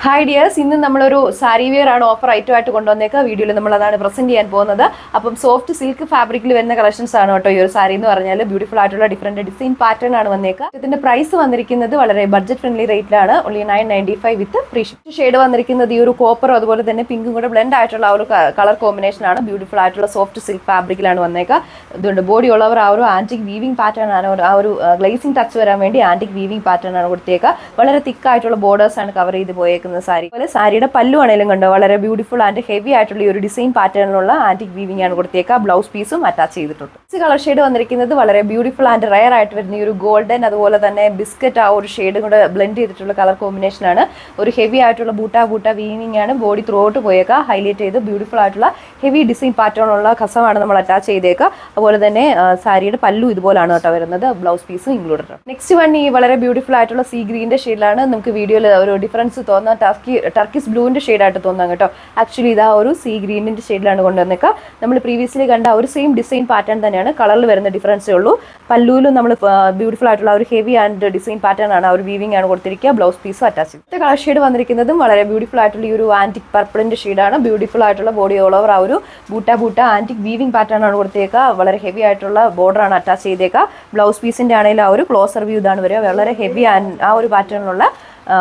Hi dears, ഇന്ന് നമ്മളൊരു sari wear ആണ് ഓഫർ ഐറ്റമായിട്ട് കൊണ്ടുവന്നേക്കുക. വീഡിയോയിൽ നമ്മൾ അതാണ് പ്രസന്റ് ചെയ്യാൻ പോകുന്നത്. അപ്പം സോഫ്റ്റ് സിൽക്ക് ഫാബ്രിക്കിൽ വരുന്ന കളക്ഷൻസ് ആണ് കേട്ടോ ഈ ഒരു സാരി എന്ന് പറഞ്ഞാൽ. ബ്യൂട്ടിഫുൾ ആയിട്ടുള്ള ഡിഫറെന്റ് ഡിസൈൻ പാറ്റേൺ ആണ് വന്നേക്കുക. ഇതിന്റെ പ്രൈസ് വന്നിരിക്കുന്നത് വളരെ ബഡ്ജറ്റ് ഫ്രണ്ട്ലി റേറ്റിലാണ്. Only 995 with free ship. Shade വന്നിരിക്കുന്നത് ഈ ഒരു കോപ്പറും അതുപോലെ തന്നെ പിങ്കും കൂടെ ബ്ലെൻഡ് ആയിട്ടുള്ള ആ ഒരു കളർ കോമ്പിനേഷൻ ആണ്. ബ്യൂട്ടിഫുൾ ആയിട്ടുള്ള സോഫ്റ്റ് സിൽക്ക് ഫാബ്രിക്കിലാണ് വന്നേക്കുക. ഇതുകൊണ്ട് ബോഡി ഉള്ളവർ ആ ഒരു ആന്റിക് വീവിംഗ് പാറ്റേൺ ആണ്, ആ ഒരു ഗ്ലേസിംഗ് ടച്ച് വരാൻ വേണ്ടി ആന്റിക് വീവിംഗ് പാറ്റേൺ ആണ് കൊടുത്തേക്കുക. വളരെ തിക്കായിട്ടുള്ള ബോർഡേഴ്സ് ആണ് കവർ ചെയ്ത് പോയേക്കുന്നത്. സാരി പോലെ സാരിയുടെ പല്ലു ആണെങ്കിലും കണ്ടോ, വളരെ ബ്യൂട്ടിഫുൾ ആൻഡ് ഹെവി ആയിട്ടുള്ള ഈ ഒരു ഡിസൈൻ പാറ്റേണിലുള്ള ആന്റിക് വീവിംഗ് ആണ് കൊടുത്തേക്കുക. ബ്ലൗസ് പീസും അറ്റാച്ച് ചെയ്തിട്ടുണ്ട്. കളർ ഷെയ്ഡ് വന്നിരിക്കുന്നത് വളരെ ബ്യൂട്ടിഫുൾ ആൻഡ് റയർ ആയിട്ട് വരുന്ന ഈ ഒരു ഗോൾഡൻ അതുപോലെ തന്നെ ബിസ്ക്കറ്റ് ആ ഒരു ഷെയ്ഡും കൂടെ ബ്ലെൻഡ് ചെയ്തിട്ടുള്ള കളർ കോമ്പിനേഷൻ ആണ്. ഒരു ഹെവി ആയിട്ടുള്ള ബൂട്ട വീവിംഗ് ആണ്. ബോഡി ത്രൂ ഔട്ട് പോയേക്കുക. ഹൈലൈറ്റ് ചെയ്ത് ബ്യൂട്ടിഫുൾ ആയിട്ടുള്ള ഹെവി ഡിസൈൻ പാറ്റേണുള്ള കസമാണ് നമ്മൾ അറ്റാച്ച് ചെയ്തേക്കുക. അതുപോലെ തന്നെ സാരിയുടെ പല്ലു ഇതുപോലാണ് കേട്ടോ വരുന്നത്. ബ്ലൗസ് പീസും ഇൻക്ലൂഡഡ്. നെക്സ്റ്റ് വൺ ഈ വളരെ ബ്യൂട്ടിഫുൾ ആയിട്ടുള്ള സീ ഗ്രീൻ്റെ ഷെയ്ഡിലാണ്. നമുക്ക് വീഡിയോയിൽ ഒരു ഡിഫറൻസ് തോന്നാൻ ടർക്കിസ് ബ്ലൂവിൻ്റെ ഷെയ്ഡായിട്ട് തോന്നാം കേട്ടോ. ആക്ച്വലി ഇതാ ഒരു സീ ഗ്രീനിൻ്റെ ഷെയ്ഡിലാണ് കൊണ്ടുവന്നേക്കുക. നമ്മൾ പ്രീവിയസ്ലി കണ്ട ഒരു സെയിം ഡിസൈൻ പാറ്റേൺ തന്നെയാണ്. കളറിൽ വരുന്ന ഡിഫറൻസേ ഉള്ളൂ. പല്ലുവിലും നമ്മൾ ബ്യൂട്ടിഫുൾ ആയിട്ടുള്ള ഒരു ഹെവി ആൻഡ് ഡിസൈൻ പാറ്റേൺ ആണ്, ആ ഒരു വീവിംഗ് ആണ് കൊടുത്തിരിക്കുക. ബ്ലൗസ് പീസും അറ്റാച്ച് ചെയ്ത്. കളർ ഷെയ്ഡ് വന്നിരിക്കുന്നതും വളരെ ബ്യൂട്ടിഫുൾ ആയിട്ടുള്ള ഈ ഒരു ആന്റിക് പർപ്പിളിൻ്റെ ഷെയ്ഡാണ്. ബ്യൂട്ടിഫുൾ ആയിട്ടുള്ള ബോഡി ഓൾ ഓവർ ആ ഒരു ബൂട്ട ആന്റിക് വീവിംഗ് പാറ്റേൺ ആണ് കൊടുത്തേക്കുക. വളരെ ഹെവി ആയിട്ടുള്ള ബോർഡർ ആണ് അറ്റാച്ച് ചെയ്തേക്കുക. ബ്ലൗസ് പീസിൻ്റെ ആണെങ്കിൽ ആ ഒരു ക്ലോസർ വ്യൂ ഇതാണ് വരിക. വളരെ ഹെവി ആ ഒരു പാറ്റേണിലുള്ള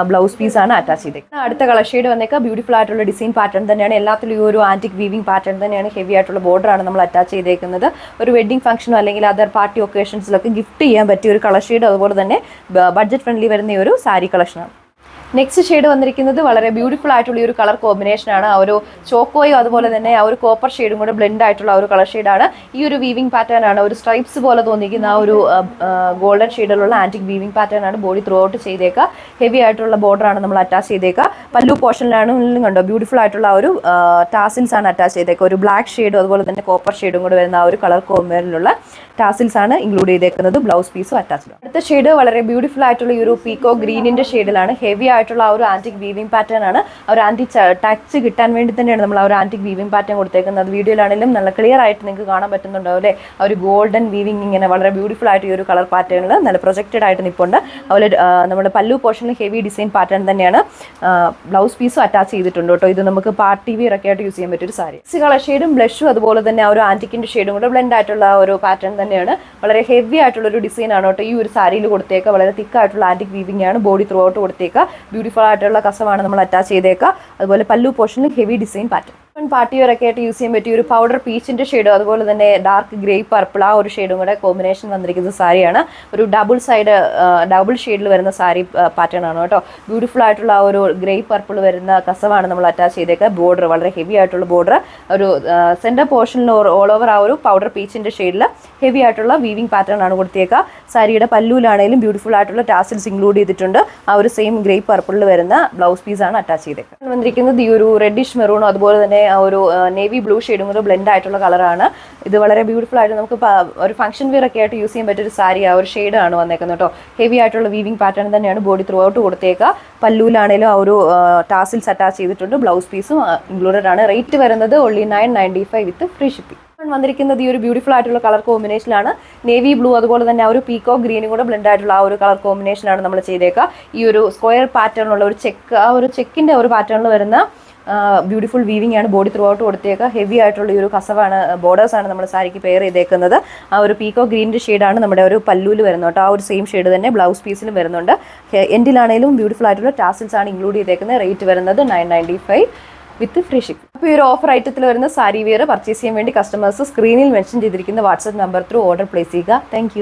ബ്ലൗസ് പീസാണ് അറ്റാച്ച് ചെയ്തേക്കുന്നത്. അടുത്ത കളർ ഷെയ്ഡ് വന്നേക്കുക. ബ്യൂട്ടിഫുൾ ആയിട്ടുള്ള ഡിസൈൻ പാറ്റേൺ തന്നെയാണ്. എല്ലാത്തിലും ഈ ഒരു ആന്റിക് വീവിംഗ് പാറ്റേൺ തന്നെയാണ്. ഹെവി ആയിട്ടുള്ള ബോർഡർ ആണ് നമ്മൾ അറ്റാച്ച് ചെയ്തേക്കുന്നത്. ഒരു വെഡിങ് ഫംഗ്ഷനോ അല്ലെങ്കിൽ അതർ പാർട്ടി ഒക്കേഷൻസിലൊക്കെ ഗിഫ്റ്റ് ചെയ്യാൻ പറ്റിയ ഒരു കളർ ഷെയ്ഡ്, അതുപോലെ തന്നെ ബഡ്ജറ്റ് ഫ്രണ്ട്ലി വരുന്ന ഒരു സാരി കളക്ഷനാണ്. നെക്സ്റ്റ് ഷെയ്ഡ് വന്നിരിക്കുന്നത് വളരെ ബ്യൂട്ടിഫുൾ ആയിട്ടുള്ള ഈ ഒരു കളർ കോമ്പിനേഷൻ ആണ്. ആ ഒരു ചോക്കോയും അതുപോലെ തന്നെ ആ ഒരു കോപ്പർ ഷെയ്ഡും കൂടെ ബ്ലെൻഡ് ആയിട്ടുള്ള ഒരു കളർ ഷെയ്ഡാണ്. ഈ ഒരു വീവിംഗ് പാറ്റേൺ ആണ്. ഒരു സ്ട്രൈപ്സ് പോലെ തോന്നിക്കുന്ന ആ ഒരു ഗോൾഡൻ ഷെയ്ഡിലുള്ള ആന്റിക് വീവിംഗ് പാറ്റേൺ ആണ്. ബോഡി ത്രൂ ഔട്ട് ചെയ്തേക്കുക. ഹെവി ആയിട്ടുള്ള ബോർഡർ ആണ് നമ്മൾ അറ്റാച്ച് ചെയ്തേക്കുക. പല്ലു പോർഷനിലാണ് കണ്ടോ ബ്യൂട്ടിഫുൾ ആയിട്ടുള്ള ആ ഒരു ടാസിൽസ് ആണ് അറ്റാച്ച് ചെയ്തേക്കുക. ഒരു ബ്ലാക്ക് ഷെയ്ഡും അതുപോലെ തന്നെ കോപ്പർ ഷെയ്ഡും കൂടെ വരുന്ന ആ ഒരു കളർ കോമ്പിനേഷനിലുള്ള ടാസിൽസ് ആണ് ഇൻക്ലൂഡ് ചെയ്തേക്കുന്നത്. ബ്ലൗസ് പീസും അറ്റാച്ച്. അടുത്ത ഷെയ്ഡ് വളരെ ബ്യൂട്ടിഫുൾ ആയിട്ടുള്ള ഈ ഒരു പീക്കോ ഗ്രീനിന്റെ ഷെയ്ഡിലാണ്. ഹെവി ആയിട്ടുള്ള ആ ഒരു ആന്റിക് വീവിംഗ് പാറ്റേൺ ആണ്. ആ ഒരു ആന്റി ടച്ച് കിട്ടാൻ വേണ്ടി തന്നെയാണ് നമ്മൾ ആ ഒരു ആന്റിക് വീവിംഗ് പാറ്റേൺ കൊടുത്തേക്കുന്നത്. വീഡിയോയിലാണെങ്കിലും നല്ല ക്ലിയർ ആയിട്ട് നിങ്ങൾക്ക് കാണാൻ പറ്റുന്നുണ്ടാവും അല്ലേ. ആ ഒരു ഗോൾഡൻ വീവിംഗ് ഇങ്ങനെ വളരെ ബ്യൂട്ടിഫുൾ ആയിട്ട് ഈ ഒരു കളർ പാറ്റേണിൽ നല്ല പ്രൊജക്റ്റഡ് ആയിട്ട് നിൽപ്പുണ്ട്. അതുപോലെ നമ്മുടെ പല്ലു പോർഷനിൽ ഹെവി ഡിസൈൻ പാറ്റേൺ തന്നെയാണ്. ബ്ലൗസ് പീസും അറ്റാച്ച് ചെയ്തിട്ടുണ്ട് കേട്ടോ. ഇത് നമുക്ക് പാർട്ടി വിയർ ഒക്കെ ആയിട്ട് യൂസ് ചെയ്യാൻ പറ്റിയ ഒരു സാരി. കളർ ഷെയ്ഡും ബ്ലഷും അതുപോലെ തന്നെ ആ ഒരു ആന്റിക്കിന്റെ ഷെയ്ഡും കൂടെ ബ്ലെൻഡ് ആയിട്ടുള്ള ഒരു പാറ്റേൺ തന്നെയാണ്. വളരെ ഹെവി ആയിട്ടുള്ള ഒരു ഡിസൈൻ ആണ് കേട്ടോ ഈ ഒരു സാരിയിൽ കൊടുത്തേക്കുക. വളരെ തിക്കായിട്ടുള്ള ആന്റിക് വീവിംഗ് ആണ്. ബോഡി ത്രൂ ഔട്ട് കൊടുത്തേക്കുക. ബ്യൂട്ടിഫുൾ ആയിട്ടുള്ള കസവാണ് നമ്മൾ അറ്റാച്ച് ചെയ്തേക്കുക. അതുപോലെ പല്ലു പോർഷനിൽ ഹെവി ഡിസൈൻ പാറ്റേൺ. പാർട്ടി വെയറൊക്കെ ആയിട്ട് യൂസ് ചെയ്യാൻ പറ്റിയ ഒരു പൗഡർ പീച്ചിന്റെ ഷെയ്ഡും അതുപോലെ തന്നെ ഡാർക്ക് ഗ്രേ പർപ്പിൾ ആ ഒരു ഷെയ്ഡും കൂടെ കോമ്പിനേഷൻ വന്നിരിക്കുന്ന സാരിയാണ്. ഒരു ഡബിൾ ഷെയ്ഡിൽ വരുന്ന സാരി പാറ്റേൺ ആണ് കേട്ടോ. ബ്യൂട്ടിഫുൾ ആയിട്ടുള്ള ആ ഒരു ഗ്രേ പർപ്പിൾ വരുന്ന കസവാണ് നമ്മൾ അറ്റാച്ച് ചെയ്തേക്കുക. ബോർഡർ വളരെ ഹെവി ആയിട്ടുള്ള ബോർഡർ. ഒരു സെന്റർ പോർഷനിൽ ഓൾ ഓവർ ആ ഒരു പൗഡർ പീച്ചിന്റെ ഷെയ്ഡിൽ ഹെവി ആയിട്ടുള്ള വീവിംഗ് പാറ്റേൺ ആണ് കൊടുത്തേക്കുക. സാരിയുടെ പല്ലുവിലാണെങ്കിലും ബ്യൂട്ടിഫുൾ ആയിട്ടുള്ള ടാസിൽസ് ഇൻക്ലൂഡ് ചെയ്തിട്ടുണ്ട്. ആ ഒരു സെയിം ഗ്രേ പർപ്പിളിൽ വരുന്ന ബ്ലൗസ് പീസാണ് അറ്റാച്ച് ചെയ്തേക്കുക. വന്നിരിക്കുന്നത് ഈ ഒരു റെഡിഷ് മെറൂണും അതുപോലെ തന്നെ ഒരു നേവി ബ്ലൂ ഷെയ്ഡും കൂടെ ബ്ലെൻഡ് ആയിട്ടുള്ള കളറാണ്. ഇത് വളരെ ബ്യൂട്ടിഫുൾ ആയിട്ട് നമുക്ക് ഒരു ഫംഗ്ഷൻ വെയർ ഒക്കെ ആയിട്ട് യൂസ് ചെയ്യാൻ പറ്റിയൊരു സാരി ആ ഒരു ഷെയ്ഡാണ് വന്നേക്കുന്നത് കേട്ടോ. ഹെവി ആയിട്ടുള്ള വീവിംഗ് പാറ്റേൺ തന്നെയാണ്. ബോഡി ത്രൂ ഔട്ട് കൊടുത്തേക്കുക. പല്ലുവിലാണെങ്കിലും ആ ഒരു ടാസിൽസ് അറ്റാച്ച് ചെയ്തിട്ടുണ്ട്. ബ്ലൗസ് പീസും ഇൻക്ലൂഡഡ് ആണ്. റേറ്റ് വരുന്നത് ഓൺലി 995 വിത്ത് ഫ്രീ ഷിപ്പിംഗ്. വന്നിരിക്കുന്നത് ഈ ഒരു ബ്യൂട്ടിഫുൾ ആയിട്ടുള്ള കളർ കോമ്പിനേഷനാണ്. നേവി ബ്ലൂ അതുപോലെ തന്നെ ആ ഒരു പീക്കോ ഗ്രീനും കൂടെ ബ്ലെൻഡ് ആയിട്ടുള്ള ആ ഒരു കളർ കോമ്പിനേഷനാണ് നമ്മൾ ചെയ്തേക്കുക. ഈ ഒരു സ്ക്വയർ പാറ്റേണിലുള്ള ഒരു ചെക്ക്, ആ ഒരു ചെക്കിൻ്റെ ഒരു പാറ്റേണിൽ വരുന്ന ബ്യൂട്ടിഫുൾ വീവിംഗ് ആണ്. ബോഡി ത്രൂ ഔട്ട് കൊടുത്തേക്കുക. ഹെവി ആയിട്ടുള്ള ഈ ഒരു കസവാണ്, ബോർഡേഴ്സ് ആണ് നമ്മൾ സാരിക്ക് പെയർ ചെയ്തേക്കുന്നത്. ആ ഒരു പീക്കോ ഗ്രീനിൻ്റെ ഷെയ്ഡാണ് നമ്മുടെ ഒരു പല്ലൂല് വരുന്നത് കേട്ടോ. ആ ഒരു സെയിം ഷെയ്ഡ് തന്നെ ബ്ലൗസ് പീസിലും വരുന്നുണ്ട്. എൻഡിലാണെങ്കിലും ബ്യൂട്ടിഫുൾ ആയിട്ടുള്ള ടാസിൽസ് ആണ് ഇൻക്ലൂഡ് ചെയ്തേക്കുന്നത്. റേറ്റ് വരുന്നത് 995 വിത്ത് ഫ്രീ ഷിപ്പ്. അപ്പോൾ ഈ ഒരു ഓഫർ ഐറ്റത്തിൽ വരുന്ന സാരി വെയർ പർച്ചേസ് ചെയ്യാൻ വേണ്ടി കസ്റ്റമേഴ്സ് സ്ക്രീനിൽ മെൻഷൻ ചെയ്തിരിക്കുന്ന WhatsApp number through order place ചെയ്യുക. താങ്ക്